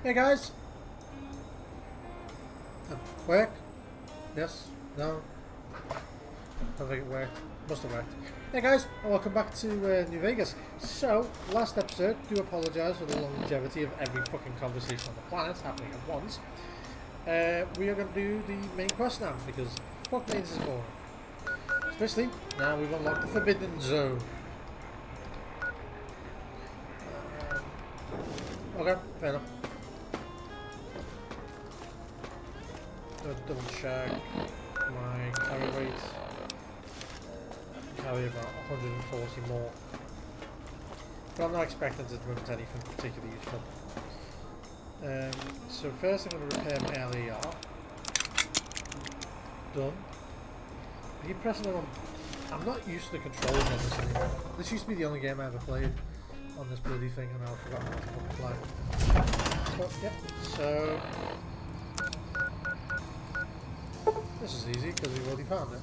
Hey guys! Work? Yes? No? I don't think it worked. Must have worked. Hey guys, and welcome back to New Vegas. So, last episode, do apologise for the longevity of every fucking conversation on the planet happening at once. We are going to do the main quest now, because fuck me, this is boring. Especially, now we've unlocked the Forbidden Zone. Okay, fair enough. Double check my carry weight. Carry about 140 more. But I'm not expecting to move anything particularly useful. So first I'm going to repair my LER. Done. I keep pressing it on. I'm not used to the controls on this anymore. This used to be the only game I ever played on this bloody thing, and I've forgotten how to fucking play. But yep, so this is easy because we've already found it.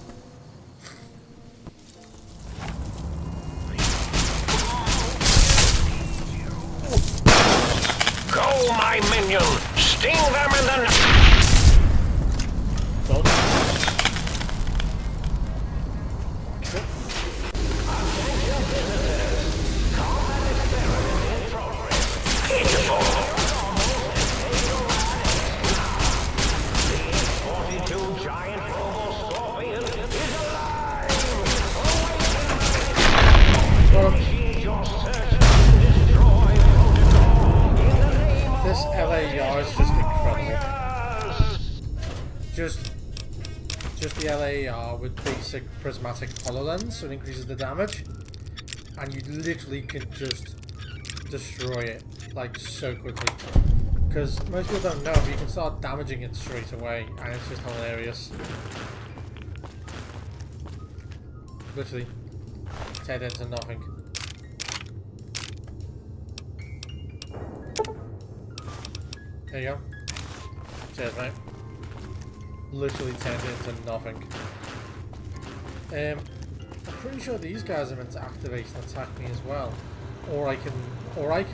Go, my minion! Sting them in the This LAER is just incredible. Just the LAER with basic prismatic HoloLens, so it increases the damage, and you literally can just destroy it like so quickly. Because most people don't know, but you can start damaging it straight away, and it's just hilarious. Literally, turn it into nothing. There you go. Cheers, mate. Literally turned it into nothing. I'm pretty sure these guys are meant to activate and attack me as well, or I can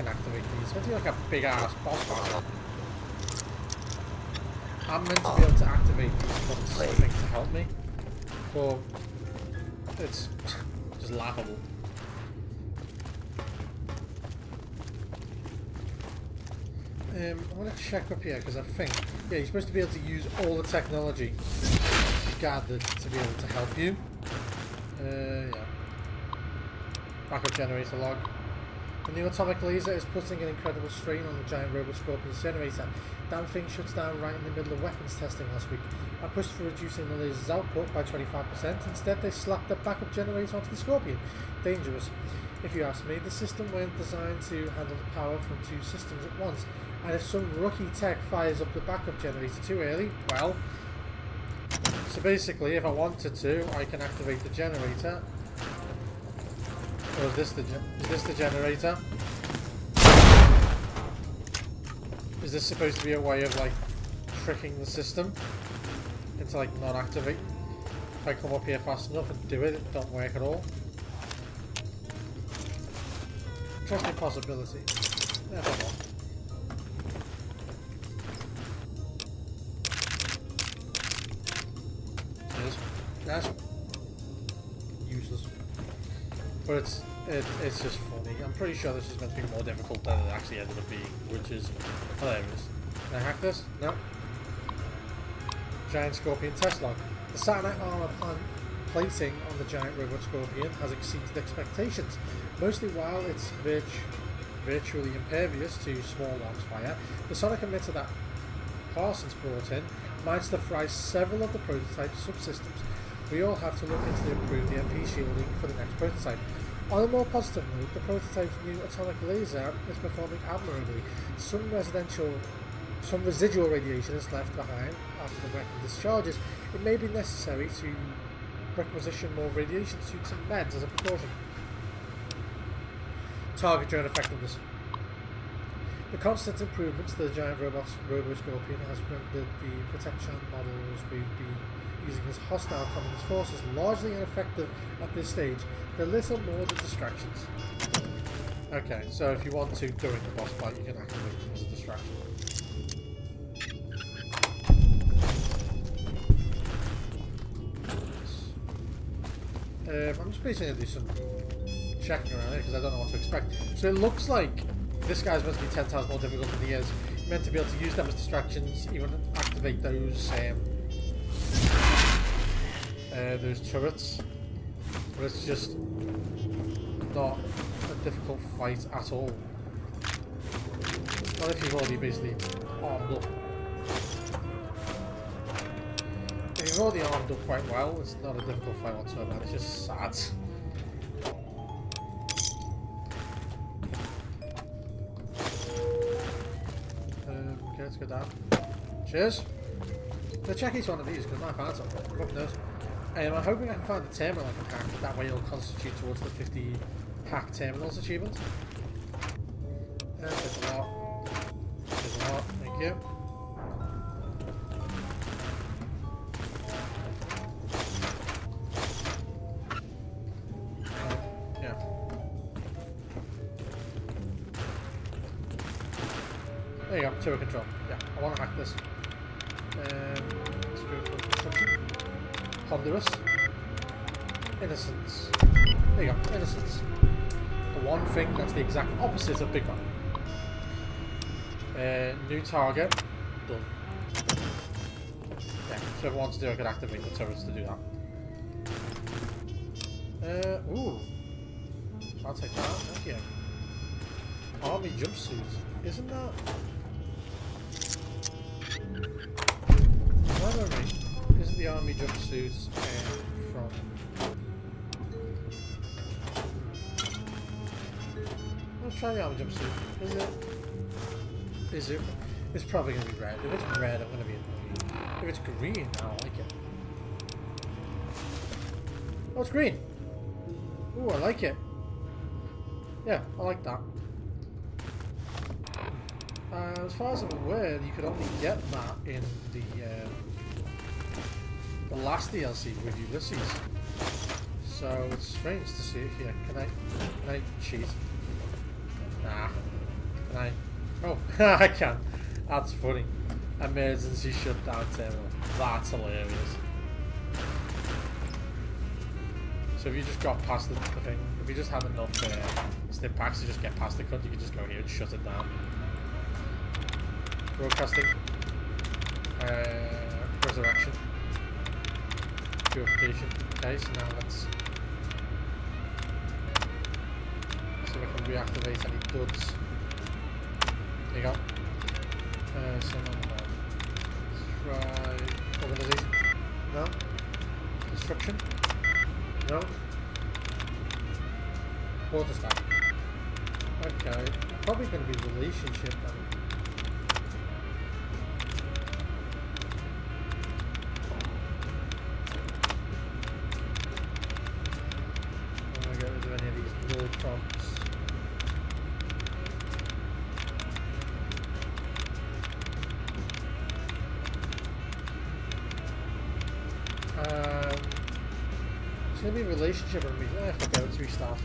activate these. It's meant to be like a big ass boss battle. I'm meant to be able to activate these for something to help me, but it's just laughable. I'm going to check up here because I think, yeah, you're supposed to be able to use all the technology gathered to be able to help you. Yeah. Backup generator log. The new atomic laser is putting an incredible strain on the giant robot Scorpion's generator. Damn thing shuts down right in the middle of weapons testing last week. I pushed for reducing the laser's output by 25%. Instead, they slapped the backup generator onto the Scorpion. Dangerous. If you ask me, the system weren't designed to handle the power from two systems at once. And if some rookie tech fires up the backup generator too early, well... So basically, if I wanted to, I can activate the generator. Or is this the generator? Is this supposed to be a way of, like, tricking the system into, like, not activate? If I come up here fast enough and do it, it don't work at all. Interesting possibility. Never mind. That's useless, but it's just funny. I'm pretty sure this is meant to be more difficult than it actually ended up being, which is hilarious. Can I hack this? No. Giant Scorpion test log. The satellite armor plating on the giant robot Scorpion has exceeded expectations, mostly while it's virtually impervious to small arms fire. The sonic emitter that Parsons brought in managed to fry several of the prototype subsystems. We all have to look into the improved EMP shielding for the next prototype. On a more positive note, the prototype's new atomic laser is performing admirably. Some residual radiation is left behind after the weapon discharges. It may be necessary to requisition more radiation suits and meds as a precaution. Target drone effectiveness. The constant improvements to the giant Robo-Scorpion has rendered the protection models we've been using as hostile communist forces largely ineffective at this stage. They're little more than distractions. Okay, so if you want to, during the boss fight, you can activate them as a distraction. I'm just basically going to do some checking around here because I don't know what to expect. So it looks like this guy's meant to be 10 times more difficult than he is. You're meant to be able to use them as distractions, even activate those turrets. But it's just not a difficult fight at all. Not if you've already basically armed up. If you've already armed up quite well, it's not a difficult fight whatsoever, it's just sad. Okay, let's go down. Cheers! Let's check each one of these because I might find something. Fuck knows. I'm hoping I can find the terminal I can hack, that way it'll constitute towards the 50 hack terminals achievement. There's a lot. There's a lot, thank you. Yeah. There you go, turret control. Yeah, I want to hack this. Let's go for construction. Ponderous. Innocence. There you go, innocence. The one thing that's the exact opposite of Big Man. New target. Done. Yeah, so if I want to do, I could activate the turrets to do that. Ooh. I'll take that, thank you. Army jumpsuit. Isn't that... Why don't we? Isn't the army jumpsuits from... Let's try the army jumpsuit. Is it? Is it? It's probably going to be red. If it's red, I'm going to be annoyed. If it's green, I don't like it. Oh, it's green. Ooh, I like it. Yeah, I like that. As far as I'm aware, you could only get that in the last DLC with Ulysses. So it's strange to see it here. Can I cheat? Nah. Can I? Oh, I can. That's funny. Emergency shutdown terminal. That's hilarious. So if you just got past the thing, if you just had enough stim packs to just get past the cunt, you could just go here and shut it down. Broadcasting. Resurrection. Purification. Okay, so now let's see if I can reactivate any duds. There you go. So now let's try organization. No. Construction. No. Water staff. Okay. Probably going to be relationship then. It's going to be a relationship with me. I forgot it's restart.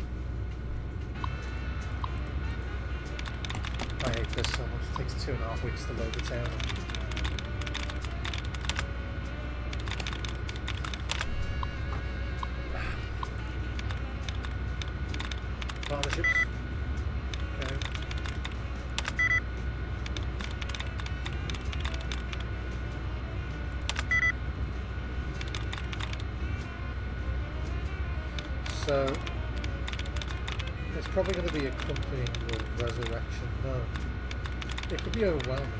I hate this so much. It takes 2.5 weeks to load the town. Partnerships. Okay. So, it's probably going to be accompanying with resurrection. No. It could be overwhelming.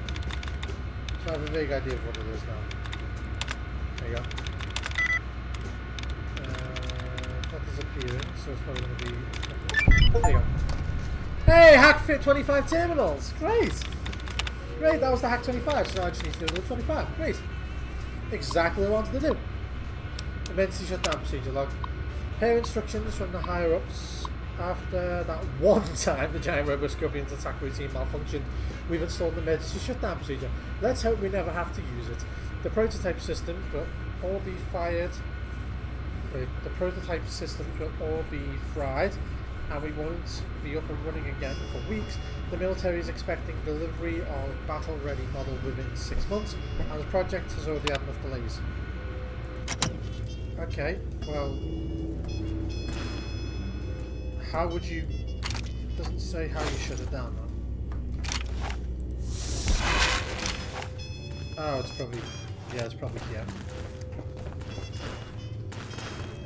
So I have a vague idea of what it is now. There you go. Not disappearing, so it's probably going to be... There you go. Hey! Hack fit 25 terminals! Great! Great, that was the hack 25, so now I just need to do another 25. Great! Exactly what I wanted to do. Emergency shutdown procedure log. Here instructions from the higher ups. After that one time the giant robot scorpion's attack routine malfunctioned, we've installed an emergency shutdown procedure. Let's hope we never have to use it. The prototype systems will all be fired. The prototype systems will all be fried, and we won't be up and running again for weeks. The military is expecting delivery of battle-ready model within 6 months, and the project has already had enough delays. Okay, well, How would you... It doesn't say how you shut it down, though. Oh, it's probably... Yeah, it's probably here.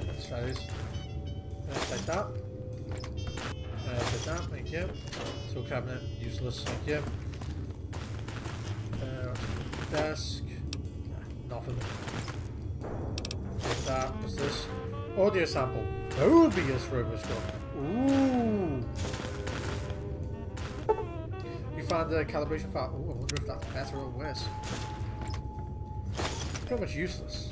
Let's try this. Like that. Like that, thank you. Tool cabinet, useless, thank you. Desk. Nothing. Take that. What's this? Audio sample. Mobius roboscope. Ooh. You found the calibration file. Ooh, I wonder if that's better or worse. Pretty much useless.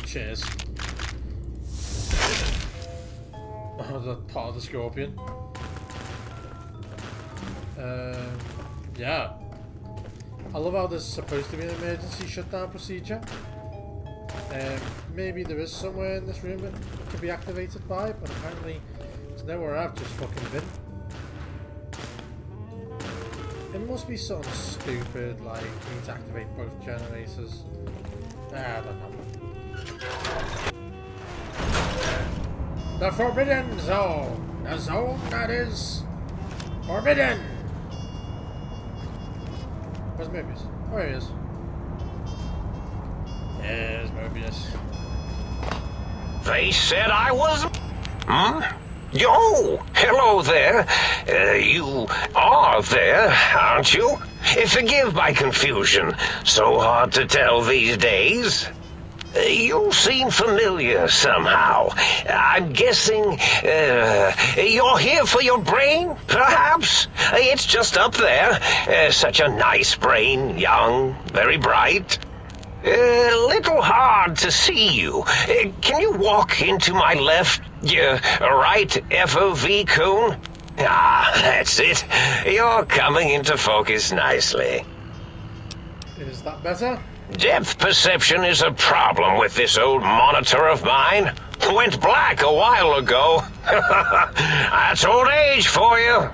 Cheers. Oh, the part of the scorpion. Yeah. I love how there's supposed to be an emergency shutdown procedure. Maybe there is somewhere in this room that can be activated by, but apparently there's nowhere I've just fucking been. It must be something stupid, like you need to activate both generators. I don't know. The Forbidden Zone! The zone that is forbidden! Where's Mobius? Oh, here he is. There's Mobius. They said I was... Yo, hello there. You are there, aren't you? Forgive my confusion. So hard to tell these days. You seem familiar somehow. I'm guessing you're here for your brain, perhaps? It's just up there. Such a nice brain, young, very bright. A little hard to see you. Can you walk into my left, right FOV cone? Ah, that's it. You're coming into focus nicely. Is that better? Depth perception is a problem with this old monitor of mine. Went black a while ago. That's old age for you.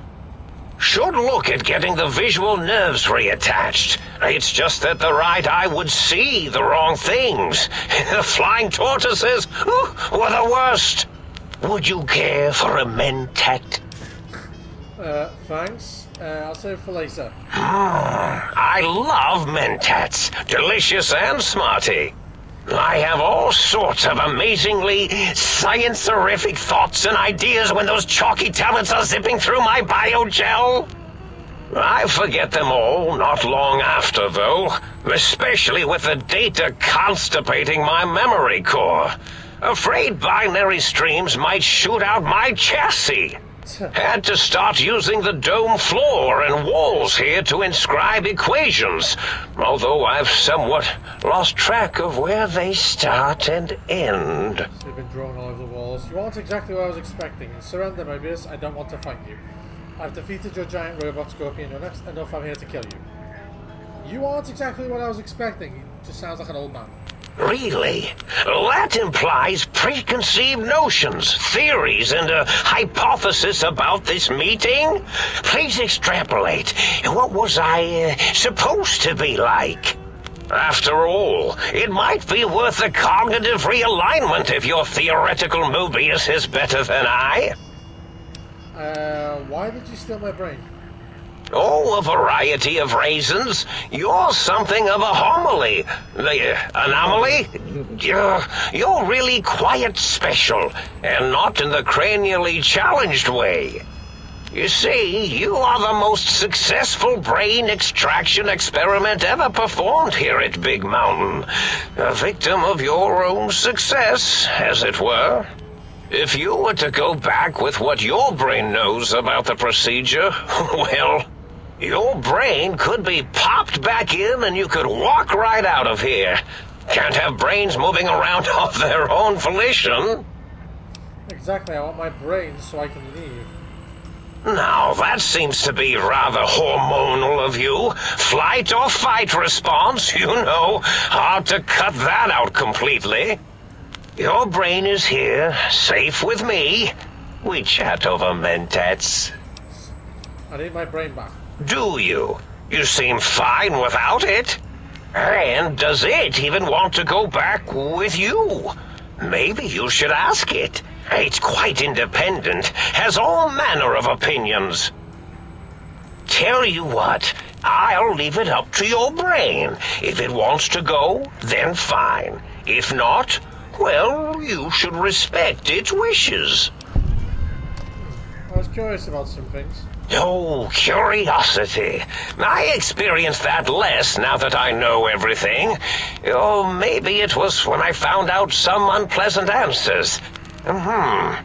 Should look at getting the visual nerves reattached. It's just that the right eye would see the wrong things. The flying tortoises were the worst. Would you care for a mentat? Thanks. I'll save for later. I love mentats. Delicious and smarty. I have all sorts of amazingly science-erific thoughts and ideas when those chalky tablets are zipping through my biogel. I forget them all not long after, though, especially with the data constipating my memory core. Afraid binary streams might shoot out my chassis. Had to start using the dome floor and walls here to inscribe equations, although I've somewhat lost track of where they start and end. So you've been drawn all over the walls. You aren't exactly what I was expecting. Surrender, Mobius. I don't want to fight you. I've defeated your giant robot scorpion. You're next enough. I'm here to kill you. You aren't exactly what I was expecting. He just sounds like an old man. Really? That implies preconceived notions, theories, and a hypothesis about this meeting? Please extrapolate. What was I supposed to be like? After all, it might be worth a cognitive realignment if your theoretical Mobius is better than I. Why did you steal my brain? Oh, a variety of reasons. You're something of a homily. Anomaly? You're really quite special, and not in the cranially challenged way. You see, you are the most successful brain extraction experiment ever performed here at Big Mountain. A victim of your own success, as it were. If you were to go back with what your brain knows about the procedure, well... your brain could be popped back in and you could walk right out of here. Can't have brains moving around of their own volition. Exactly, I want my brain so I can leave. Now, that seems to be rather hormonal of you. Flight or fight response, you know. Hard to cut that out completely. Your brain is here, safe with me. We chat over mentats. I need my brain back. Do you? You seem fine without it. And does it even want to go back with you? Maybe you should ask it. It's quite independent, has all manner of opinions. Tell you what, I'll leave it up to your brain. If it wants to go, then fine. If not, well, you should respect its wishes. I was curious about some things. Oh, curiosity. I experience that less now that I know everything. Oh, maybe it was when I found out some unpleasant answers. I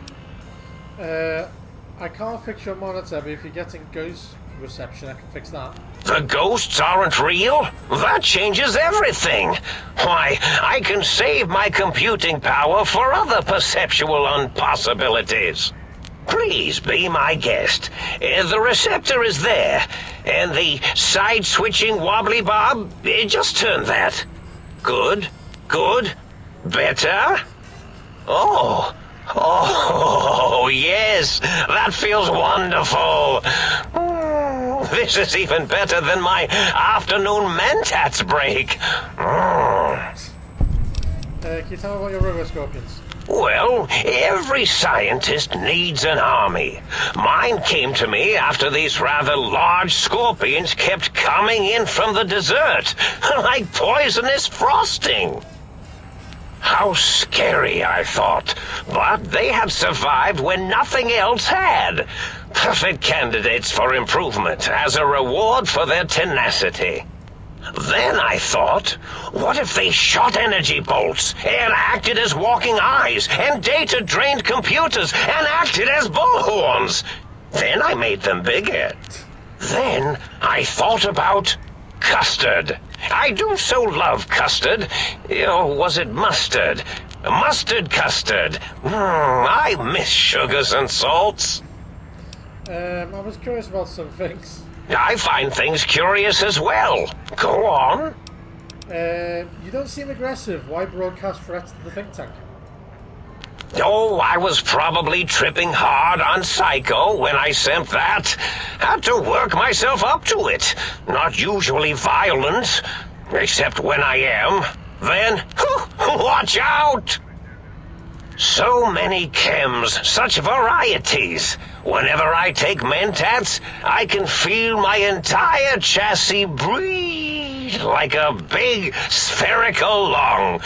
can't fix your monitor, but if you're getting ghost reception, I can fix that. The ghosts aren't real? That changes everything. Why, I can save my computing power for other perceptual impossibilities. Please be my guest. The receptor is there, and the side-switching wobbly bob, just turn that. Good, good, better. Oh, yes, that feels wonderful. This is even better than my afternoon mentats break. Can you tell me about your rotoscorpions? Well, every scientist needs an army. Mine came to me after these rather large scorpions kept coming in from the desert, like poisonous frosting. How scary, I thought, but they had survived when nothing else had. Perfect candidates for improvement as a reward for their tenacity. Then I thought, what if they shot energy bolts and acted as walking eyes and data-drained computers and acted as bullhorns? Then I made them bigger. Then I thought about custard. I do so love custard. Or was it mustard? Mustard custard. I miss sugars and salts. I was curious about some things. I find things curious as well. Go on. You don't seem aggressive. Why broadcast threats to the think tank? Oh, I was probably tripping hard on Psycho when I sent that. Had to work myself up to it. Not usually violent, except when I am. Then, watch out! So many chems, such varieties. Whenever I take mentats, I can feel my entire chassis breathe like a big spherical lung.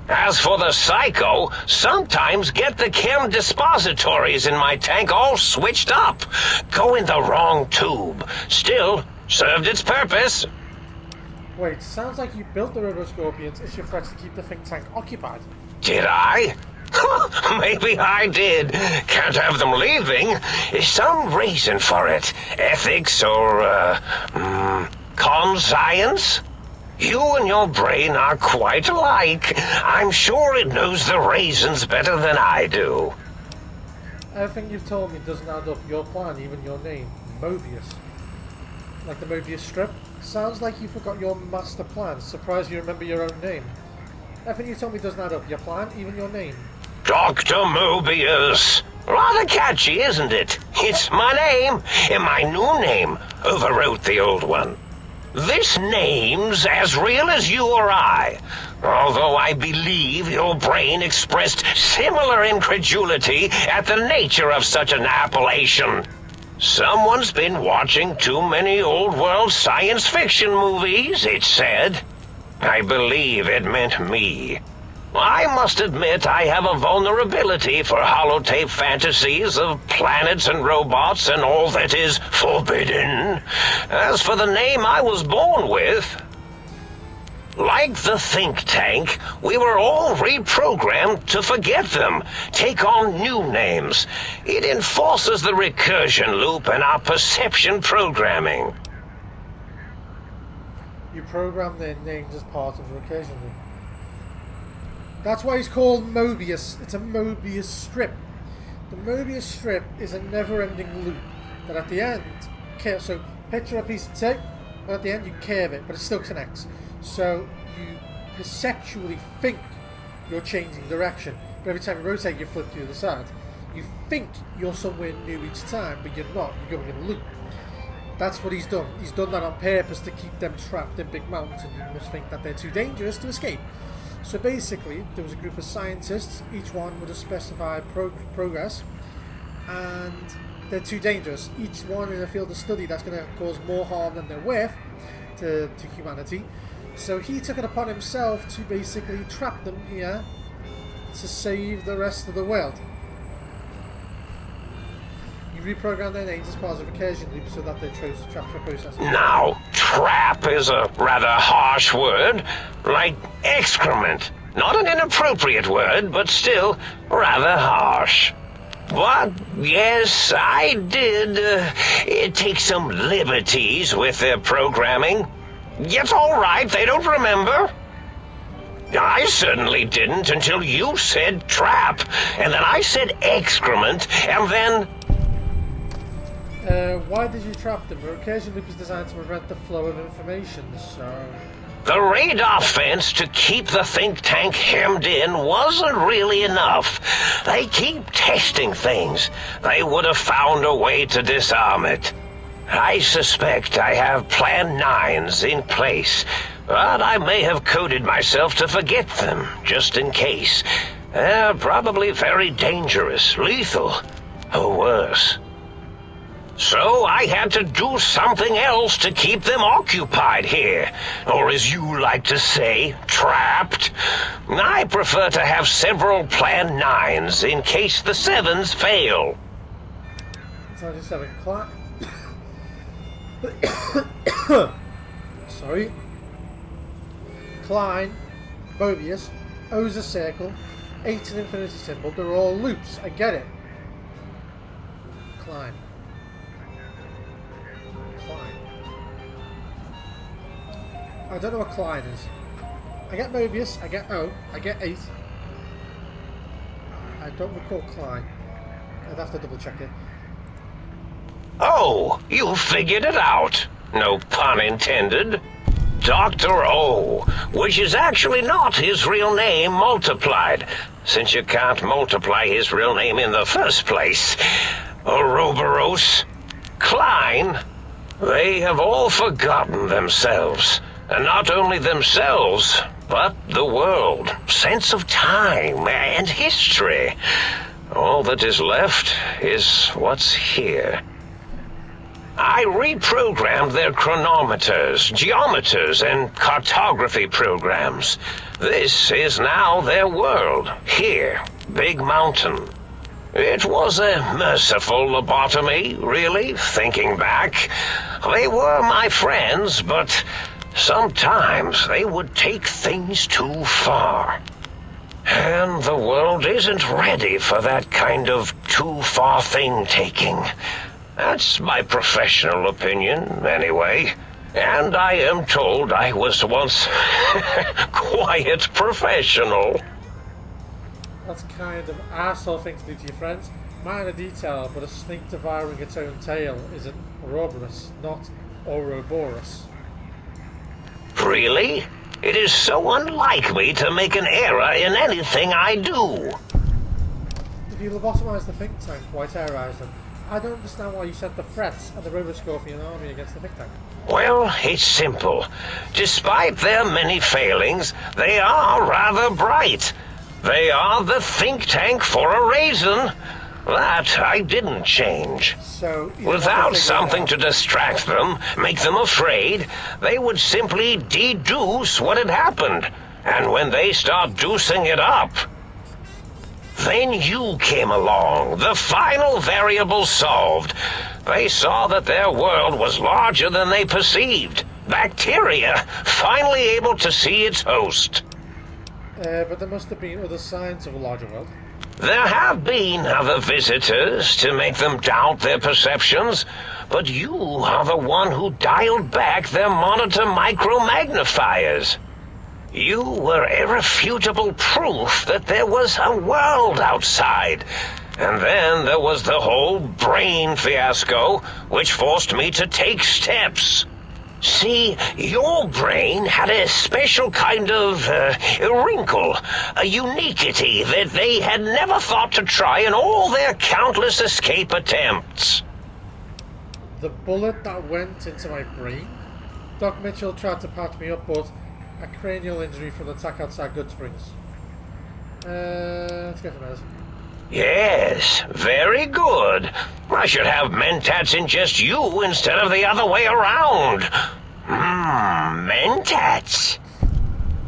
As for the Psycho, sometimes get the chem dispositories in my tank all switched up. Go in the wrong tube. Still, served its purpose. Wait, sounds like you built the rotoscorpions as your threats to keep the think tank occupied. Did I? Maybe I did. Can't have them leaving. Some reason for it. Ethics or, conscience? You and your brain are quite alike. I'm sure it knows the raisins better than I do. Everything you've told me doesn't add up. Your plan, even your name. Mobius. Like the Mobius strip. Sounds like you forgot your master plan. Surprised you remember your own name. Everything you told me doesn't add up. Your plan, even your name. Dr. Mobius. Rather catchy, isn't it? It's my name, and my new name overwrote the old one. This name's as real as you or I, although I believe your brain expressed similar incredulity at the nature of such an appellation. Someone's been watching too many old-world science fiction movies, it said. I believe it meant me. I must admit I have a vulnerability for holotape fantasies of planets and robots and all that is forbidden. As for the name I was born with, like the think tank, we were all reprogrammed to forget them, take on new names. It enforces the recursion loop in our perception programming. You program their names as part of the recursion loop. That's why it's called Mobius. It's a Mobius strip. The Mobius strip is a never-ending loop that at the end, so picture a piece of tape, and at the end you curve it, but it still connects. So you perceptually think you're changing direction, but every time you rotate you flip to the other side. You think you're somewhere new each time, but you're not. You're going in a loop. That's what he's done. He's done that on purpose to keep them trapped in Big Mountain. You must think that they're too dangerous to escape. So basically, there was a group of scientists, each one with a specified progress, and they're too dangerous. Each one in a field of study that's going to cause more harm than they're worth to humanity. So he took it upon himself to basically trap them here to save the rest of the world. You reprogram their names as part of a recursion loop so that they're trapped for a process. Now, trap is a rather harsh word, like excrement. Not an inappropriate word, but still rather harsh. But, yes, I did take some liberties with their programming. It's all right, they don't remember. I certainly didn't until you said trap, and then I said excrement, and then... why did you trap them? The recursion loop is designed to prevent the flow of information, so... The radar fence to keep the think tank hemmed in wasn't really enough. They keep testing things. They would have found a way to disarm it. I suspect I have Plan 9s in place, but I may have coded myself to forget them, just in case. They're probably very dangerous, lethal, or worse. So I had to do something else to keep them occupied here, or as you like to say, trapped. I prefer to have several Plan 9s in case the 7s fail. So I just have a clock. Sorry. Klein, Mobius, O's a circle, 8's an infinity symbol. They're all loops. I get it. Klein. I don't know what Klein is. I get Mobius, I get O, I get 8. I don't recall Klein. I'd have to double check it. Oh, you figured it out. No pun intended. Dr. O, which is actually not his real name multiplied, since you can't multiply his real name in the first place. Ouroboros, Klein, they have all forgotten themselves. And not only themselves, but the world, sense of time and history. All that is left is what's here. I reprogrammed their chronometers, geometers, and cartography programs. This is now their world, here, Big Mountain. It was a merciful lobotomy, really, thinking back. They were my friends, but sometimes they would take things too far. And the world isn't ready for that kind of too-far thing-taking. That's my professional opinion, anyway. And I am told I was once quite professional. That's kind of arsehole thing to do to your friends. Minor detail, but a snake devouring its own tail is an Ouroboros, not Ouroboros. Really? It is so unlike me to make an error in anything I do. If you lobotomize the think tank, why terrorize them? I don't understand why you sent the Frets and the Roboscorpion army against the think tank. Well, it's simple. Despite their many failings, they are rather bright. They are the think tank for a reason. That I didn't change. So, without something to distract them, make them afraid, they would simply deduce what had happened. And when they start deucing it up, then you came along, the final variable solved. They saw that their world was larger than they perceived. Bacteria, finally able to see its host. But there must have been other signs of a larger world. There have been other visitors to make them doubt their perceptions, but you are the one who dialed back their monitor micromagnifiers. You were irrefutable proof that there was a world outside. And then there was the whole brain fiasco, which forced me to take steps. See, your brain had a special kind of wrinkle, a uniquity that they had never thought to try in all their countless escape attempts. The bullet that went into my brain? Doc Mitchell tried to patch me up, but a cranial injury from the attack outside Goodsprings. Let's get some medicine. Yes, very good. I should have Mentats ingest you instead of the other way around. Mentats.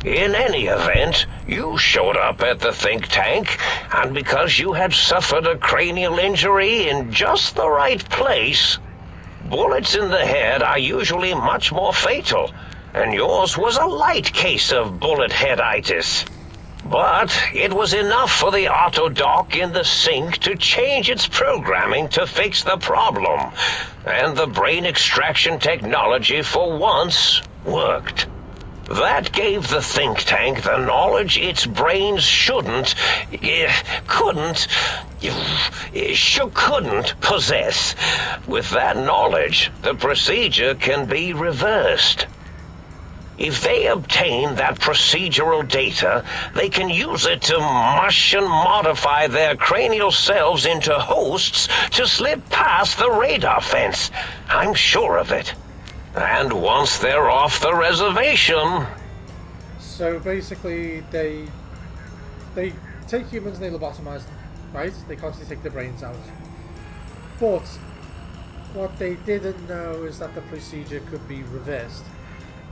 In any event, you showed up at the think tank, and because you had suffered a cranial injury in just the right place, bullets in the head are usually much more fatal, and yours was a light case of bullet headitis. But it was enough for the autodoc in the sink to change its programming to fix the problem, and the brain extraction technology for once worked. That gave the think tank the knowledge its brains couldn't possess. With that knowledge, the procedure can be reversed. If they obtain that procedural data, they can use it to mush and modify their cranial selves into hosts to slip past the radar fence. I'm sure of it. And once they're off the reservation... So basically, they take humans and they lobotomize them, right? They constantly take their brains out. But what they didn't know is that the procedure could be reversed.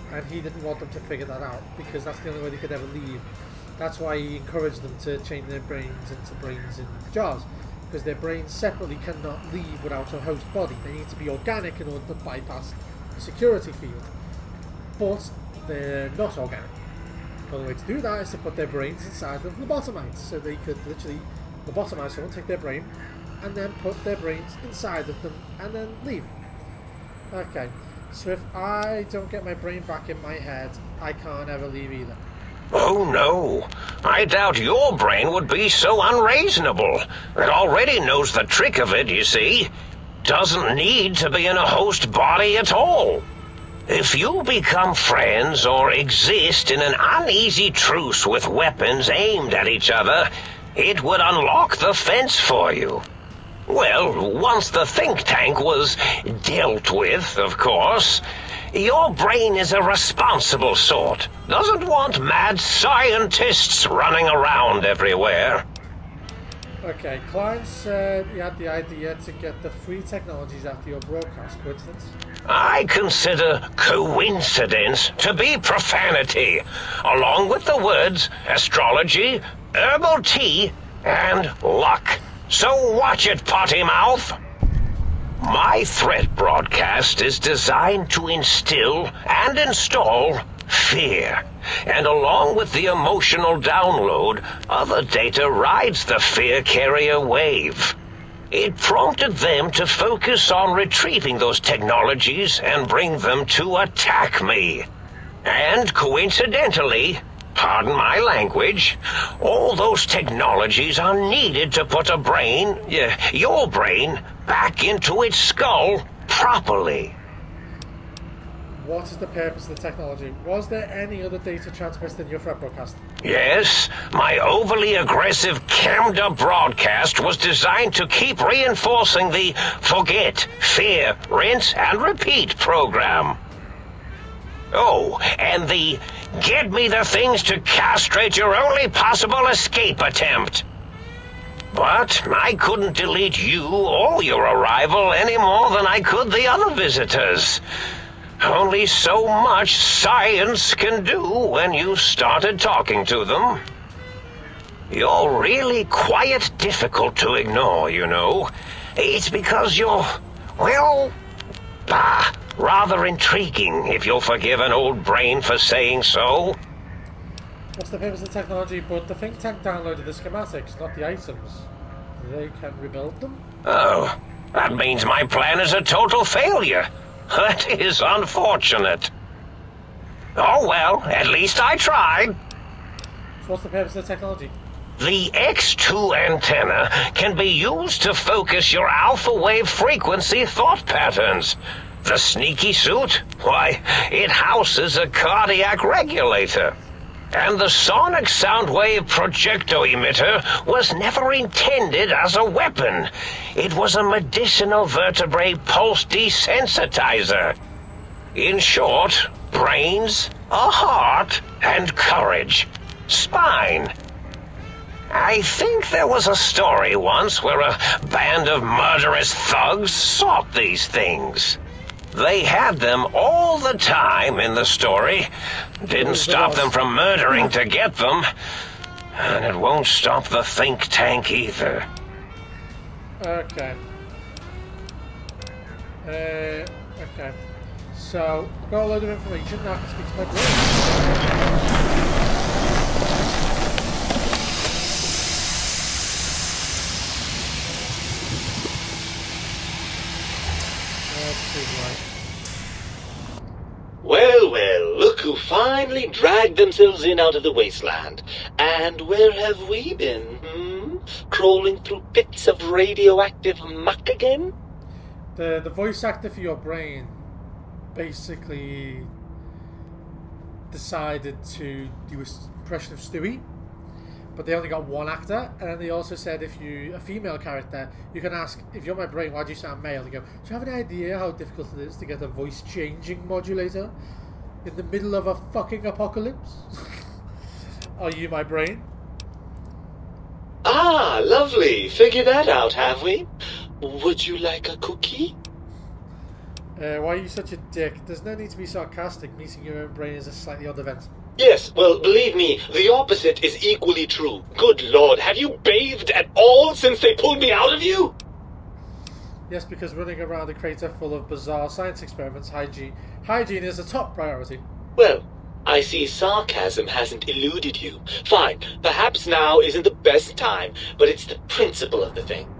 And he didn't want them to figure that out, because that's the only way they could ever leave. That's why he encouraged them to change their brains into brains in jars, because their brains separately cannot leave without a host body. They need to be organic in order to bypass the security field. But they're not organic. The only way to do that is to put their brains inside of lobotomites, so they could literally lobotomize someone, take their brain, and then put their brains inside of them, and then leave. Okay. So if I don't get my brain back in my head, I can't ever leave either. Oh no, I doubt your brain would be so unreasonable. It already knows the trick of it, you see. Doesn't need to be in a host body at all. If you become friends or exist in an uneasy truce with weapons aimed at each other, it would unlock the fence for you. Well, once the think tank was dealt with, of course, your brain is a responsible sort. Doesn't want mad scientists running around everywhere. Okay, Klein said he had the idea to get the free technologies after your broadcast. Coincidence? I consider coincidence to be profanity, along with the words astrology, herbal tea, and luck. So watch it, potty mouth. My threat broadcast is designed to instill and install fear. And along with the emotional download, other data rides the fear carrier wave. It prompted them to focus on retrieving those technologies and bring them to attack me. And coincidentally, pardon my language, all those technologies are needed to put a brain, your brain, back into its skull properly. What is the purpose of the technology? Was there any other data transmitted in your threat broadcast? Yes, my overly aggressive cammed-up broadcast was designed to keep reinforcing the forget, fear, rinse, and repeat program. Oh, and the get me the things to castrate your only possible escape attempt. But I couldn't delete you or your arrival any more than I could the other visitors. Only so much science can do when you started talking to them. You're really quite difficult to ignore, you know. It's because you're, well, rather intriguing, if you'll forgive an old brain for saying so. What's the purpose of the technology? But the think tank downloaded the schematics, not the items. They can rebuild them? Oh, that means my plan is a total failure. That is unfortunate. Oh well, at least I tried. So what's the purpose of the technology? The X2 antenna can be used to focus your alpha wave frequency thought patterns. The sneaky suit? Why, it houses a cardiac regulator. And the sonic sound wave projecto emitter was never intended as a weapon. It was a medicinal vertebrae pulse desensitizer. In short, brains, a heart, and courage. Spine. I think there was a story once where a band of murderous thugs sought these things. They had them all the time in the story. Didn't stop them from murdering to get them. And it won't stop the think tank either. Okay. Okay. So, I've got a load of information, now I can speak to my brain. Well, well, look who finally dragged themselves in out of the wasteland. And where have we been, Crawling through pits of radioactive muck again? The voice actor for your brain basically decided to do an impression of Stewie, but they only got one actor, and then they also said if you a female character, you can ask, if you're my brain, why do you sound male? They go, do you have any idea how difficult it is to get a voice changing modulator in the middle of a fucking apocalypse? Are you my brain? Ah, lovely. Figured that out, have we? Would you like a cookie? Why are you such a dick? There's no need to be sarcastic. Meeting your own brain is a slightly odd event. Yes, well, believe me, the opposite is equally true. Good Lord, have you bathed at all since they pulled me out of you? Yes, because running around a crater full of bizarre science experiments, hygiene is a top priority. Well, I see sarcasm hasn't eluded you. Fine, perhaps now isn't the best time, but it's the principle of the thing.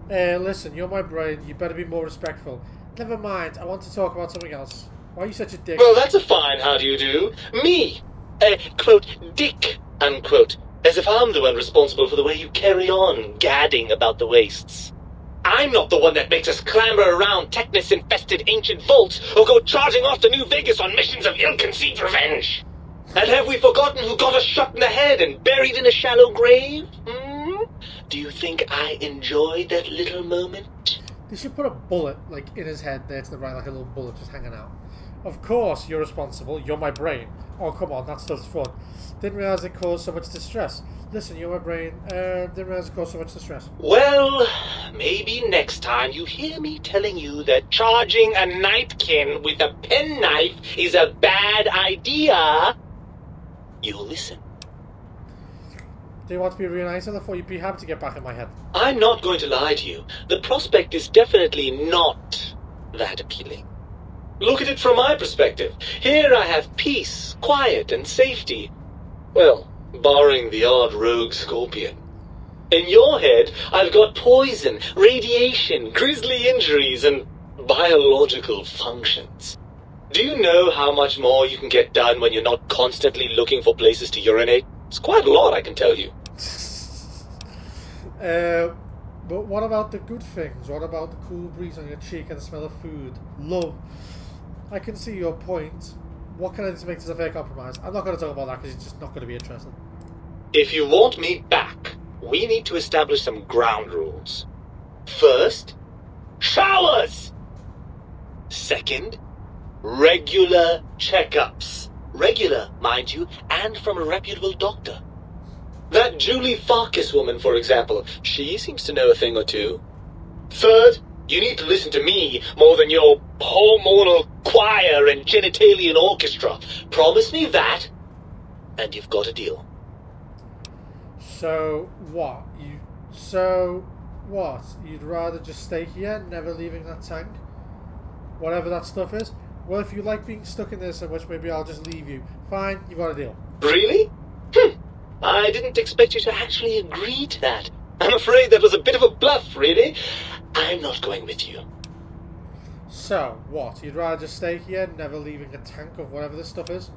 Listen, you're my brain, you better be more respectful. Never mind, I want to talk about something else. Why are you such a dick? Well, that's a fine how do you do. Me, quote, dick, unquote, as if I'm the one responsible for the way you carry on gadding about the wastes. I'm not the one that makes us clamber around Technus-infested ancient vaults or go charging off to New Vegas on missions of ill-conceived revenge. And have we forgotten who got us shot in the head and buried in a shallow grave? Do you think I enjoyed that little moment? They should put a bullet, like, in his head there to the right, like a little bullet just hanging out. Of course you're responsible, you're my brain. Oh, come on, that stuff's fun. Didn't realise it caused so much distress. Listen, you're my brain, didn't realise it caused so much distress. Well, maybe next time you hear me telling you that charging a nightkin with a penknife is a bad idea, you'll listen. Do you want to be reunited? I thought you'd be happy to get back in my head. I'm not going to lie to you. The prospect is definitely not that appealing. Look at it from my perspective. Here I have peace, quiet, and safety. Well, barring the odd rogue scorpion. In your head, I've got poison, radiation, grisly injuries, and biological functions. Do you know how much more you can get done when you're not constantly looking for places to urinate? It's quite a lot, I can tell you. But what about the good things? What about the cool breeze on your cheek and the smell of food? Love. I can see your point. What can I do to make this a fair compromise? I'm not going to talk about that because it's just not going to be interesting. If you want me back, we need to establish some ground rules. First, showers! Second, regular checkups. Regular, mind you, and from a reputable doctor. That Julie Farkas woman, for example, she seems to know a thing or two. Third, you need to listen to me more than your hormonal choir and genitalian orchestra. Promise me that, and you've got a deal. So what? You'd rather just stay here, never leaving that tank? Whatever that stuff is? Well, if you like being stuck in there so much, maybe I'll just leave you. Fine, you've got a deal. Really? I didn't expect you to actually agree to that. I'm afraid that was a bit of a bluff, really. I'm not going with you. So, what? You'd rather just stay here, never leaving a tank of whatever this stuff is?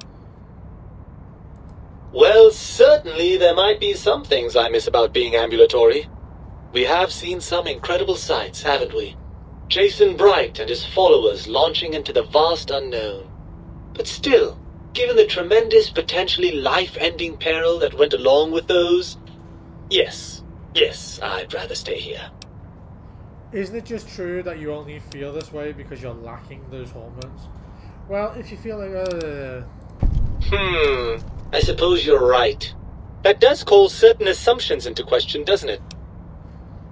Well, certainly there might be some things I miss about being ambulatory. We have seen some incredible sights, haven't we? Jason Bright and his followers launching into the vast unknown. But still, given the tremendous, potentially life-ending peril that went along with those, yes, I'd rather stay here. Isn't it just true that you only feel this way because you're lacking those hormones? Well, if you feel like... I suppose you're right. That does call certain assumptions into question, doesn't it?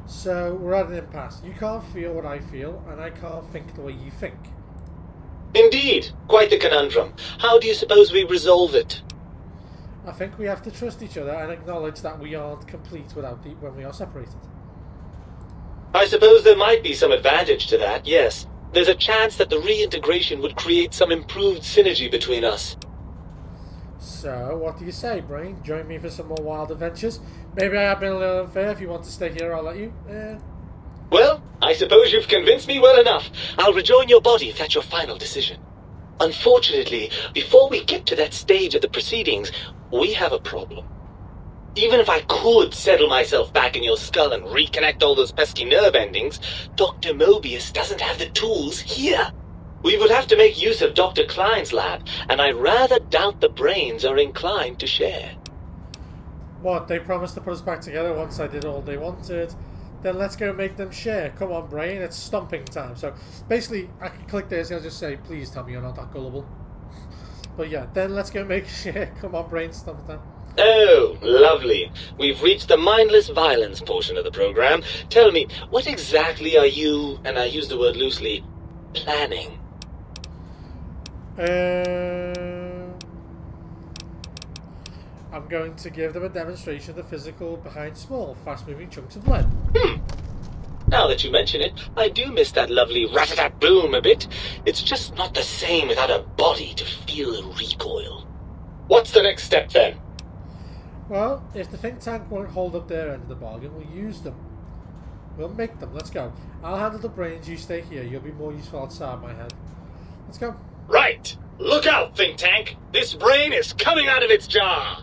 So, we're at an impasse. You can't feel what I feel, and I can't think the way you think. Indeed. Quite the conundrum. How do you suppose we resolve it? I think we have to trust each other and acknowledge that we aren't complete when we are separated. I suppose there might be some advantage to that, yes. There's a chance that the reintegration would create some improved synergy between us. So, what do you say, Brain? Join me for some more wild adventures? Maybe I have been a little unfair. If you want to stay here, I'll let you. Well, I suppose you've convinced me well enough. I'll rejoin your body if that's your final decision. Unfortunately, before we get to that stage of the proceedings, we have a problem. Even if I could settle myself back in your skull and reconnect all those pesky nerve endings, Dr. Mobius doesn't have the tools here. We would have to make use of Dr. Klein's lab, and I rather doubt the brains are inclined to share. What, they promised to put us back together once I did all they wanted? Then let's go make them share. Come on, Brain, it's stomping time. So, basically, I can click this and I'll just say, please tell me you're not that gullible. But yeah, then let's go make share. Come on, Brain, stomping time. Oh, lovely. We've reached the mindless violence portion of the program. Tell me, what exactly are you, and I use the word loosely, planning? I'm going to give them a demonstration of the physical behind small, fast-moving chunks of lead. Now that you mention it, I do miss that lovely rat-a-tat-boom a bit. It's just not the same without a body to feel the recoil. What's the next step, then? Well, if the think tank won't hold up their end of the bargain, we'll use them. We'll make them. Let's go. I'll handle the brains, you stay here. You'll be more useful outside my head. Let's go. Right! Look out, think tank! This brain is coming out of its jar!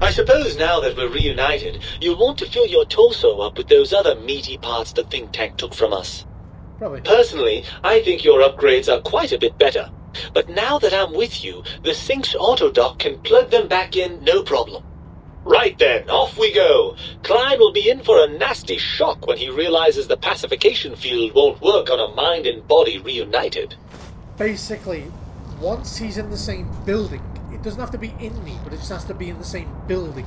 I suppose now that we're reunited, you'll want to fill your torso up with those other meaty parts the think tank took from us. Probably. Personally, I think your upgrades are quite a bit better. But now that I'm with you, the Sync's autodock can plug them back in no problem. Right then, off we go. Klein will be in for a nasty shock when he realizes the pacification field won't work on a mind and body reunited. Basically, once he's in the same building, it doesn't have to be in me, but it just has to be in the same building.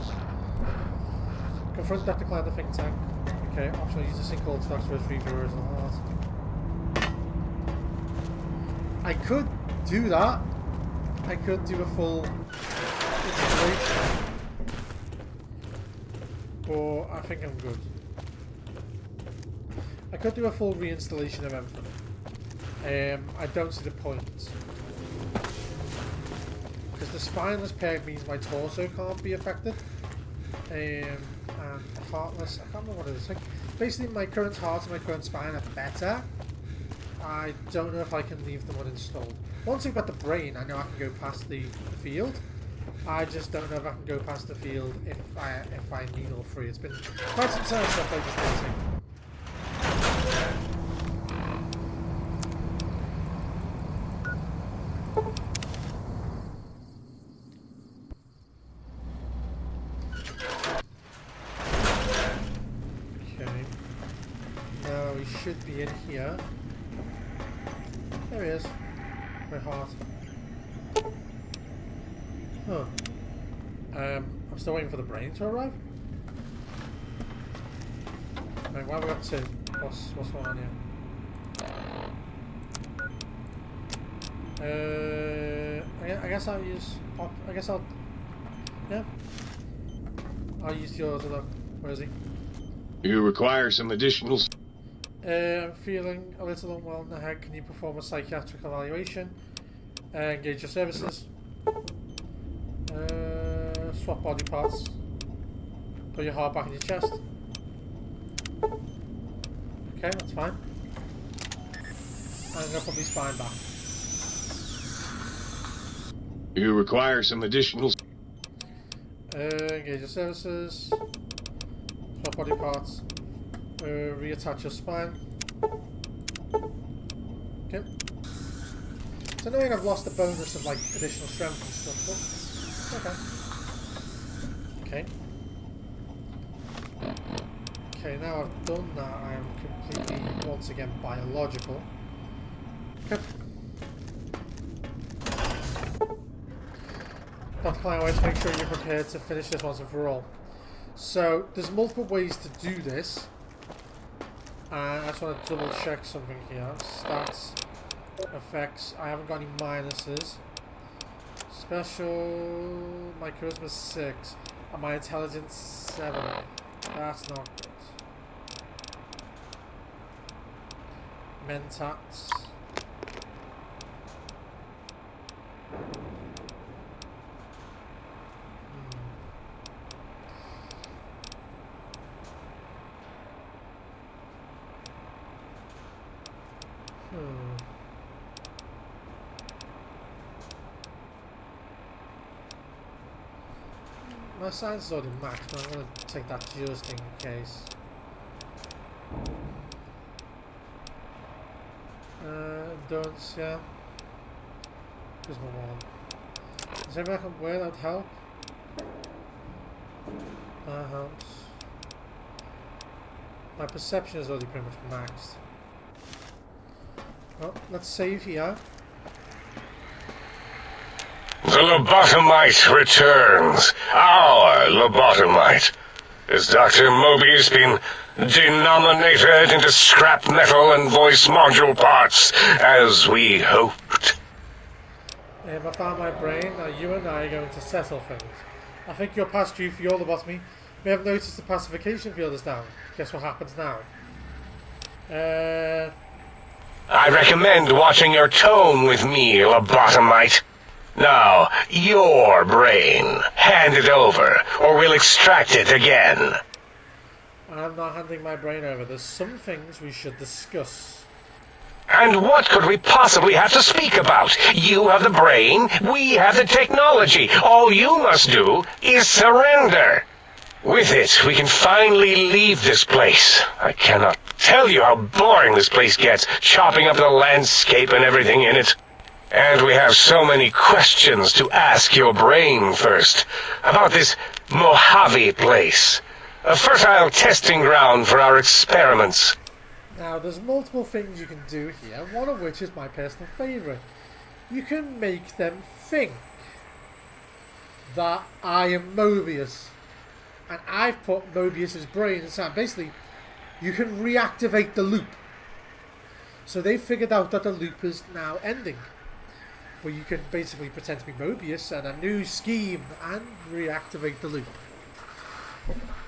Confront Dr. Klein, the think tank. Okay, optional use the sync autodock to retrieve viewers and all that. I could do that. I could do a full installation. But I think I'm good. I could do a full reinstallation of everything. I don't see the point. Because the spineless peg means my torso can't be affected. And heartless, I can't remember what it is. Like, basically my current heart and my current spine are better. I don't know if I can leave them uninstalled. Once I've got the brain, I know I can go past the field. I just don't know if I can go past the field if I need all three. It's been quite some time since I played this thing. Okay. Now he should be in here. There he is. My heart. Huh. I'm still waiting for the brain to arrive. Wait, why have we got two? What's going on here? I guess I'll use. Yeah. I'll use yours. Look, where is he? You require some additional. I'm feeling a little unwell in the head. Can you perform a psychiatric evaluation? Engage your services. Swap body parts. Put your heart back in your chest. Okay, that's fine. I'm gonna put my spine back. You require some additional. Engage your services. Swap body parts. Reattach your spine. Okay. It's annoying I've lost the bonus of like additional strength and stuff, but okay. Okay, now I've done that, I am completely, once again, biological. Okay. Dr. Klein, I want to make sure you're prepared to finish this once and for all. So, there's multiple ways to do this. I just want to double check something here. Stats, effects, I haven't got any minuses. Special, my charisma 6, and my intelligence 7. That's not good. Mentats. My science is already maxed, but I'm going to take that just in case. Endurance, yeah. Here's my one. Is everyone can wear that help? That helps. My perception is already pretty much maxed. Well, let's save here. The lobotomite returns. Our lobotomite. Has Dr. Mobius been denominated into scrap metal and voice module parts, as we hoped? I found my brain. Now you and I are going to settle things. I think you're past due for your lobotomy. May have noticed the pacification field is down. Guess what happens now? I recommend watching your tone with me, lobotomite. Now, your brain. Hand it over, or we'll extract it again. I'm not handing my brain over. There's some things we should discuss. And what could we possibly have to speak about? You have the brain, we have the technology. All you must do is surrender. With it, we can finally leave this place. I cannot tell you how boring this place gets, chopping up the landscape and everything in it. And we have so many questions to ask your brain first. About this Mojave place. A fertile testing ground for our experiments. Now, there's multiple things you can do here, one of which is my personal favourite. You can make them think that I am Mobius. And I've put Mobius's brain inside. Basically, you can reactivate the loop. So they figured out that the loop is now ending. Where you can basically pretend to be Mobius and a new scheme and reactivate the loop.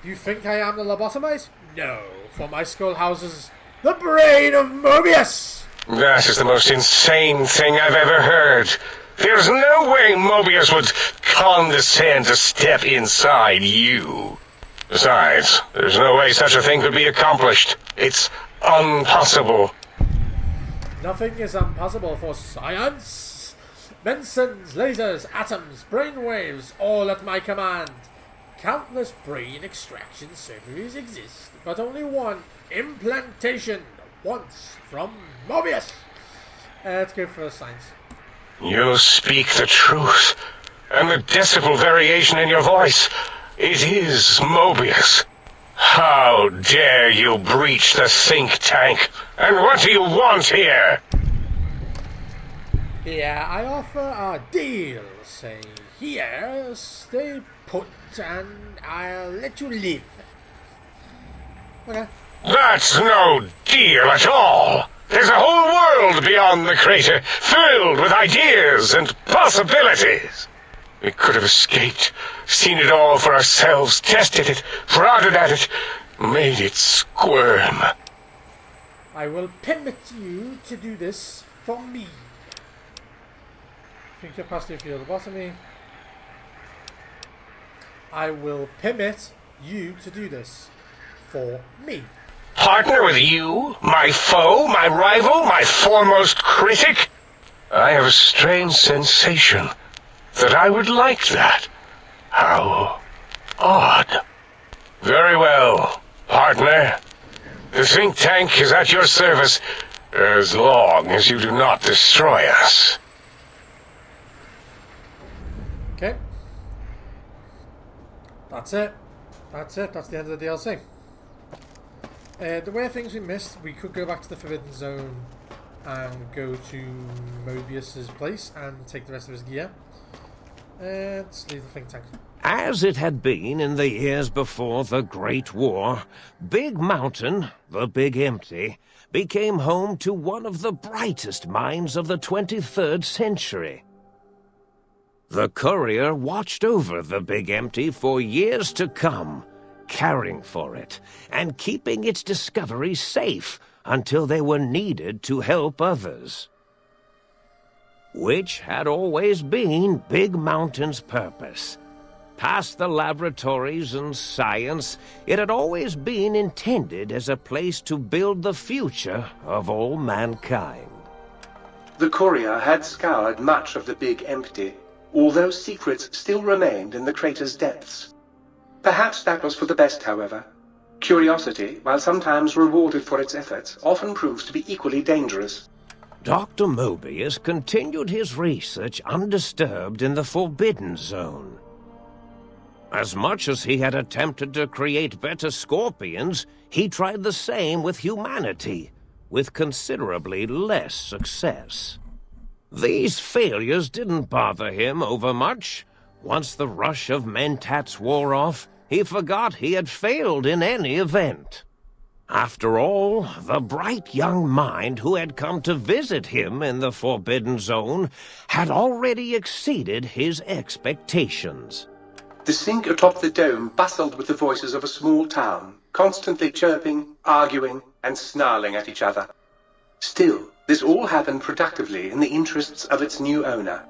You think I am the lobotomite? No, for my skull houses the brain of Mobius! That is the most insane thing I've ever heard. There's no way Mobius would condescend to step inside you. Besides, there's no way such a thing could be accomplished. It's impossible. Nothing is impossible for science. Medicines, lasers, atoms, brainwaves, all at my command. Countless brain extraction surgeries exist, but only one implantation once from Mobius. Let's go for science. You speak the truth. And the decibel variation in your voice, it is Mobius. How dare you breach the think tank? And what do you want here? Yeah, I offer a deal. Say, here, stay put, and I'll let you live. Okay. That's no deal at all. There's a whole world beyond the crater, filled with ideas and possibilities. We could have escaped, seen it all for ourselves, tested it, prodded at it, made it squirm. I will permit you to do this for me. Think capacity for your lobotomy. I will permit you to do this for me. Partner with you? My foe? My rival? My foremost critic? I have a strange sensation that I would like that. How odd. Very well, partner. The think tank is at your service. As long as you do not destroy us. Okay. That's it. That's it. That's the end of the DLC. The way things we missed, we could go back to the Forbidden Zone and go to Mobius's place and take the rest of his gear. Let's leave the think tank. As it had been in the years before the Great War, Big Mountain, the Big Empty, became home to one of the brightest minds of the 23rd century. The courier watched over the Big Empty for years to come, caring for it and keeping its discoveries safe until they were needed to help others. Which had always been Big Mountain's purpose. Past the laboratories and science, it had always been intended as a place to build the future of all mankind. The courier had scoured much of the Big Empty, although secrets still remained in the crater's depths. Perhaps that was for the best, however. Curiosity, while sometimes rewarded for its efforts, often proves to be equally dangerous. Dr. Mobius continued his research undisturbed in the Forbidden Zone. As much as he had attempted to create better scorpions, he tried the same with humanity, with considerably less success. These failures didn't bother him overmuch. Once the rush of mentats wore off, he forgot he had failed in any event. After all, the bright young mind who had come to visit him in the Forbidden Zone had already exceeded his expectations. The sink atop the dome bustled with the voices of a small town, constantly chirping, arguing, and snarling at each other. Still, this all happened productively in the interests of its new owner.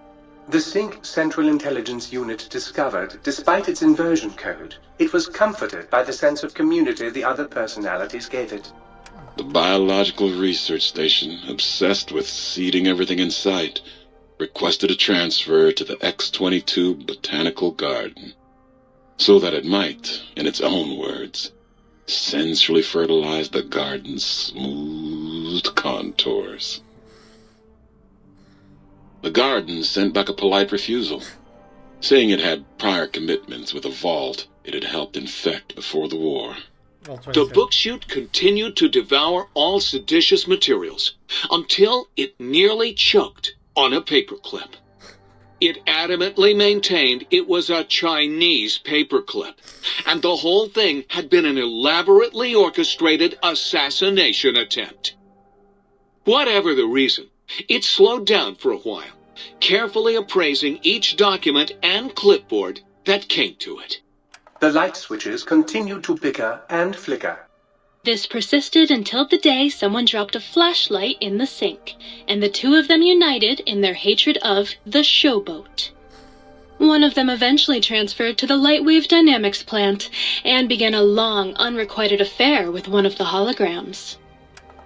The Sync Central Intelligence Unit discovered, despite its inversion code, it was comforted by the sense of community the other personalities gave it. The Biological Research Station, obsessed with seeding everything in sight, requested a transfer to the X-22 Botanical Garden, so that it might, in its own words, sensually fertilize the garden's smooth contours. The garden sent back a polite refusal, saying it had prior commitments with a vault it had helped infect before the war. The book chute continued to devour all seditious materials until it nearly choked on a paperclip. It adamantly maintained it was a Chinese paperclip, and the whole thing had been an elaborately orchestrated assassination attempt. Whatever the reason, it slowed down for a while, carefully appraising each document and clipboard that came to it. The light switches continued to bicker and flicker. This persisted until the day someone dropped a flashlight in the sink, and the two of them united in their hatred of the showboat. One of them eventually transferred to the Lightwave Dynamics plant, and began a long, unrequited affair with one of the holograms.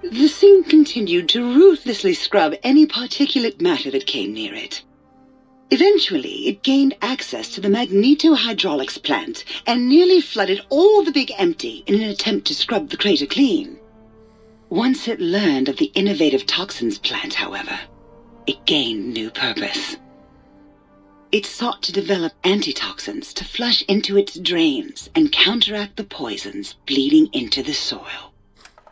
The sink continued to ruthlessly scrub any particulate matter that came near it. Eventually, it gained access to the magnetohydraulics plant and nearly flooded all the Big Empty in an attempt to scrub the crater clean. Once it learned of the innovative toxins plant, however, it gained new purpose. It sought to develop antitoxins to flush into its drains and counteract the poisons bleeding into the soil.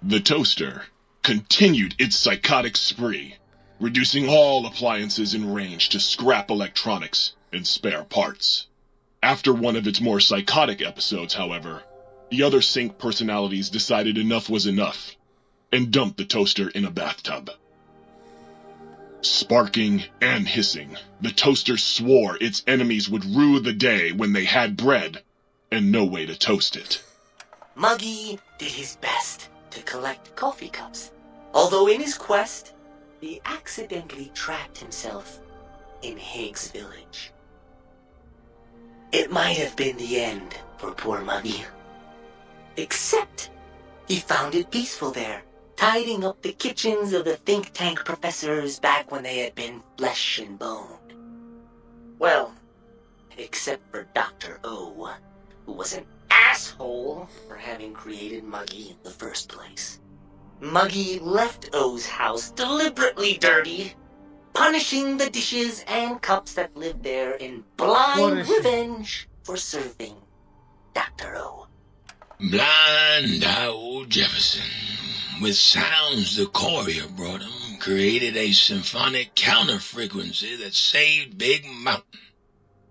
The toaster continued its psychotic spree, reducing all appliances in range to scrap electronics and spare parts. After one of its more psychotic episodes, however, the other Sync personalities decided enough was enough, and dumped the toaster in a bathtub. Sparking and hissing, the toaster swore its enemies would rue the day when they had bread and no way to toast it. Muggy did his best to collect coffee cups, although in his quest, he accidentally trapped himself in Higgs Village. It might have been the end for poor Muggy. Except, he found it peaceful there, tidying up the kitchens of the think tank professors back when they had been flesh and bone. Well, except for Dr. O, who was an asshole for having created Muggy in the first place. Muggy left O's house deliberately dirty, punishing the dishes and cups that lived there in blind revenge for serving Dr. O. Blind old Jefferson, with sounds the courier brought him, created a symphonic counter-frequency that saved Big Mountain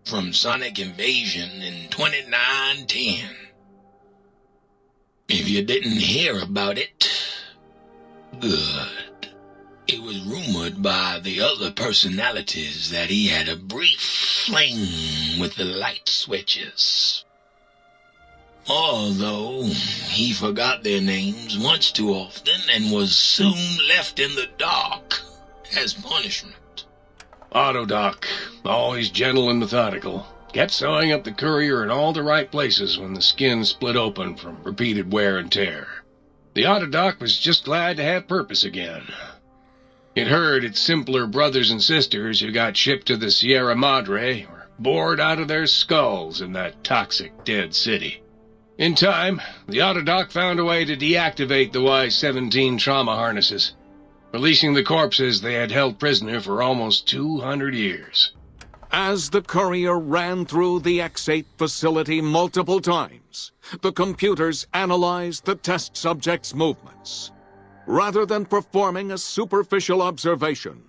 from sonic invasion in 2910. If you didn't hear about it, good. It was rumored by the other personalities that he had a brief fling with the light switches. Although he forgot their names once too often and was soon left in the dark as punishment. Autodoc, always gentle and methodical, kept sewing up the courier in all the right places when the skin split open from repeated wear and tear. The Autodoc was just glad to have purpose again. It heard its simpler brothers and sisters who got shipped to the Sierra Madre were bored out of their skulls in that toxic dead city. In time, the Autodoc found a way to deactivate the Y-17 trauma harnesses, releasing the corpses they had held prisoner for almost 200 years. As the courier ran through the X8 facility multiple times, the computers analyzed the test subject's movements. Rather than performing a superficial observation,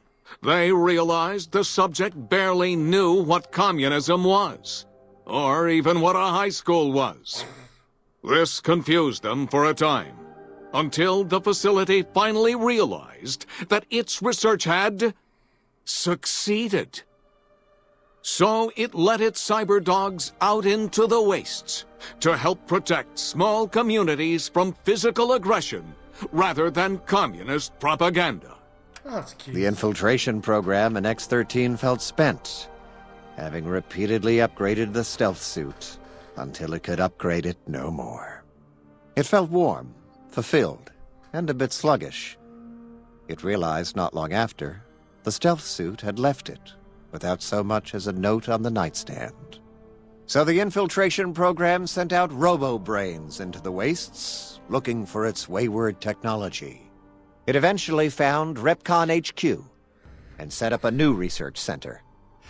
they realized the subject barely knew what communism was, or even what a high school was. This confused them for a time, until the facility finally realized that its research had succeeded. So it let its cyber dogs out into the wastes to help protect small communities from physical aggression rather than communist propaganda. Oh, that's cute. The infiltration program in X-13 felt spent, having repeatedly upgraded the stealth suit until it could upgrade it no more. It felt warm, fulfilled, and a bit sluggish. It realized not long after the stealth suit had left it without so much as a note on the nightstand. So the infiltration program sent out robo-brains into the wastes, looking for its wayward technology. It eventually found Repcon HQ and set up a new research center,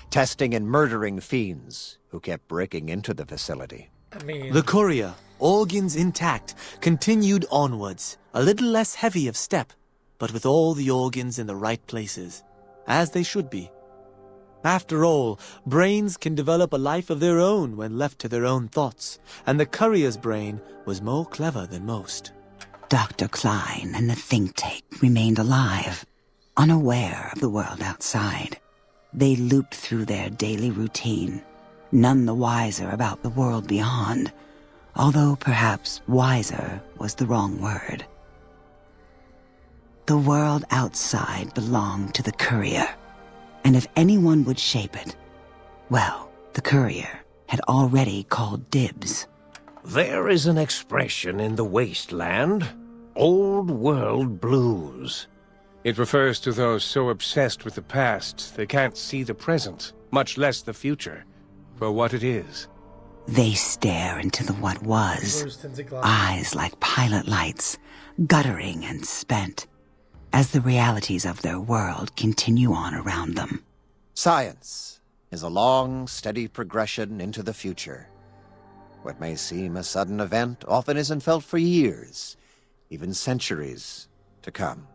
testing and murdering fiends who kept breaking into the facility. The courier, organs intact, continued onwards, a little less heavy of step, but with all the organs in the right places, as they should be. After all, brains can develop a life of their own when left to their own thoughts, and the courier's brain was more clever than most. Dr. Klein and the think tank remained alive, unaware of the world outside. They looped through their daily routine, none the wiser about the world beyond, although perhaps wiser was the wrong word. The world outside belonged to the courier, and if anyone would shape it, well, the courier had already called dibs. There is an expression in the wasteland, old world blues. It refers to those so obsessed with the past they can't see the present, much less the future, for what it is. They stare into the what was, eyes like pilot lights, guttering and spent, as the realities of their world continue on around them. Science is a long, steady progression into the future. What may seem a sudden event often isn't felt for years, even centuries to come.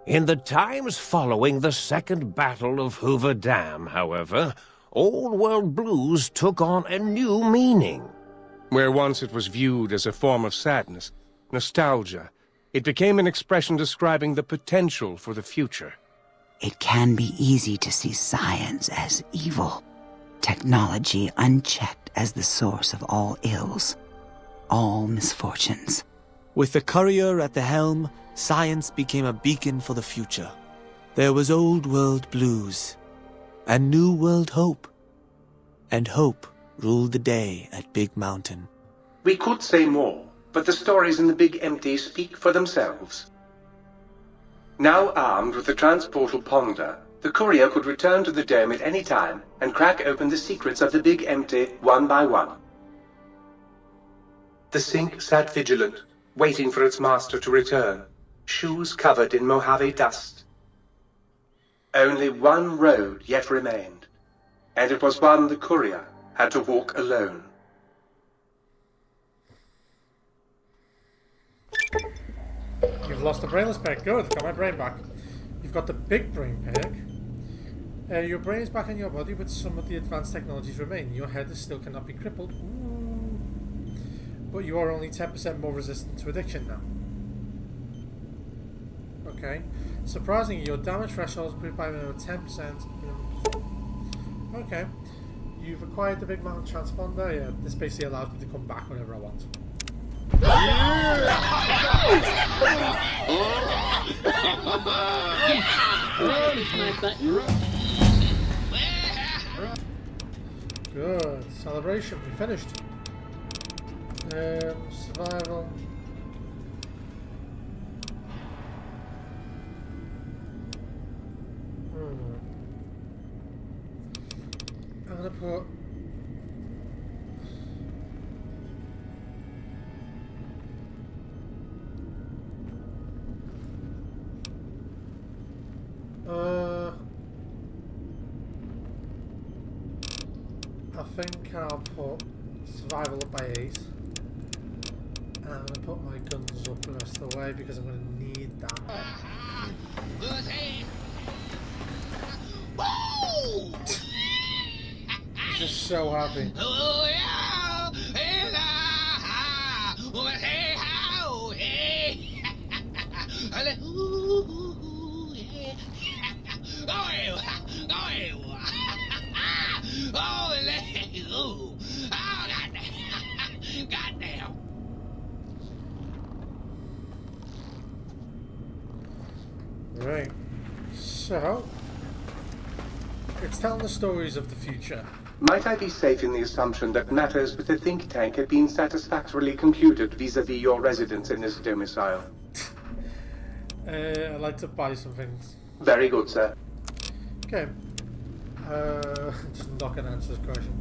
In the times following the Second Battle of Hoover Dam, however, Old World Blues took on a new meaning. Where once it was viewed as a form of sadness, nostalgia, it became an expression describing the potential for the future. It can be easy to see science as evil, technology unchecked as the source of all ills, all misfortunes. With the courier at the helm, science became a beacon for the future. There was old world blues, and new world hope. And hope ruled the day at Big Mountain. We could say more, but the stories in the Big Empty speak for themselves. Now armed with the transportal Ponder, the courier could return to the dome at any time and crack open the secrets of the Big Empty one by one. The Sync sat vigilant, waiting for its master to return. shoes covered in Mojave dust. Only one road yet remained, and it was one the courier had to walk alone. You've lost the brainless peg. Good, got my brain back. You've got the big brain peg. Your brain is back in your body, but some of the advanced technologies remain. Your head still cannot be crippled. Ooh. But you are only 10% more resistant to addiction now. Okay. Surprisingly, your damage threshold is improved by another 10%. Okay. You've acquired the big mountain transponder. Yeah, this basically allows me to come back whenever I want. My button. Good. Celebration. We finished. Survival. I'm gonna put I think I'll put survival up by 8. And I'm gonna put my guns up the rest of the way because I'm gonna need that. He's just so happy. Goddamn. Right. So it's telling the stories of the future. Might I be safe in the assumption that matters with the think tank have been satisfactorily concluded vis-a-vis your residence in this domicile? I'd like to buy some things. Very good, sir. Okay. Just not gonna answer this question.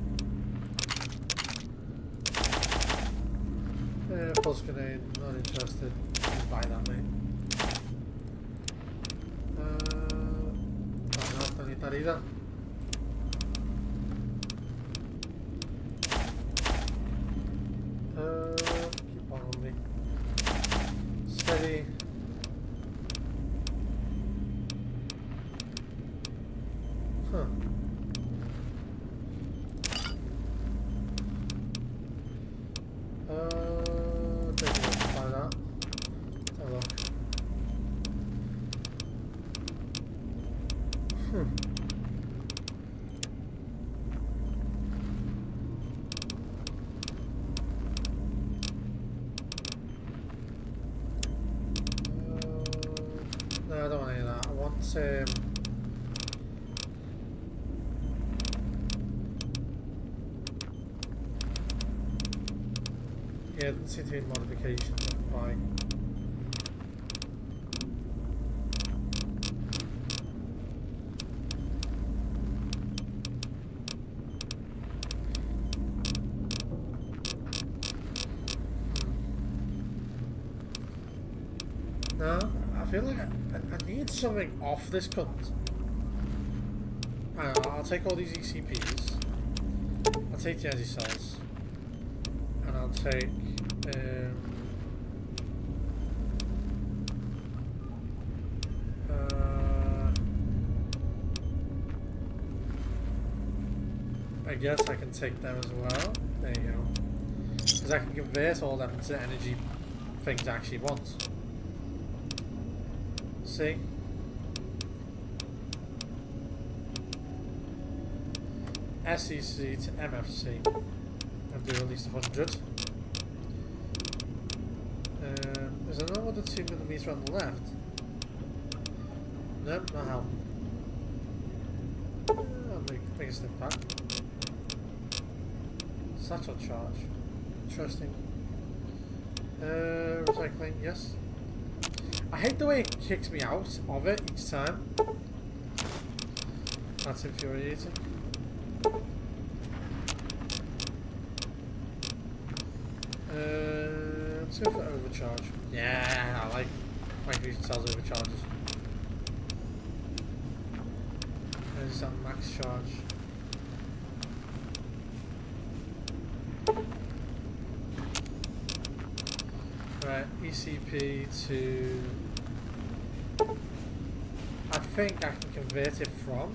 Pulse grenade, not interested. Just buy that, mate. Don't need that either. Keep on me. Steady. Huh. Don't need to buy that. Let's have a look. No, I don't want any of that. I want yeah, it doesn't seem to be modifications. That's fine. No, I feel like I need something off this cunt. I'll take all these ECPs. I'll take the energy cells. And I'll take I guess I can take them as well. There you go. Because I can convert all them to energy things I actually want. See? SEC to MFC. I'll do at least 100. There's another 2mm on the left. Nope, not help. I'll make a step back. Satchel charge. Interesting. Recycling, yes. I hate the way it kicks me out of it each time. That's infuriating. Let's go for overcharge. Yeah, I like Microfusion cells overcharges. There's some max charge. Right, ECP to... I think I can convert it from...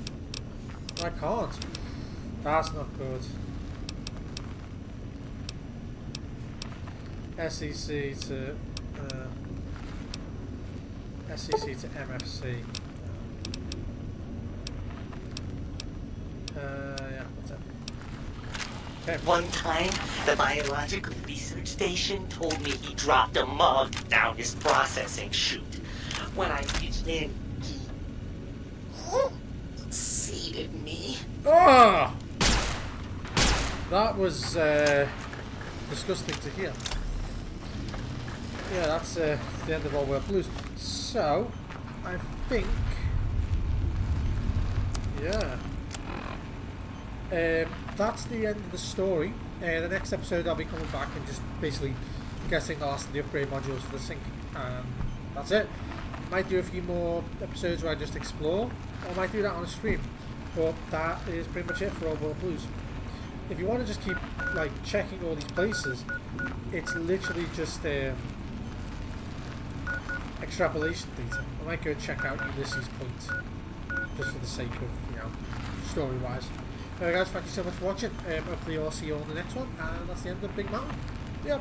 I can't. That's not good. SEC to... SEC to MFC. Yeah, that's it. Okay. One time, the biological research station told me he dropped a mug down his processing chute. When I reached in, he seeded me. Ah! That was disgusting to hear. Yeah, that's the end of All World Blues. So, I think... Yeah. That's the end of the story. The next episode I'll be coming back and just basically getting the last of the upgrade modules for the sink. That's it. Might do a few more episodes where I just explore, or I might do that on a stream. But that is pretty much it for All World Blues. If you want to just keep like checking all these places, it's literally just extrapolation data. I might go check out Ulysses Point just for the sake of, you know, story wise. Guys, thank you so much for watching. Hopefully I'll see you on the next one, and that's the end of Big Mountain. Yep.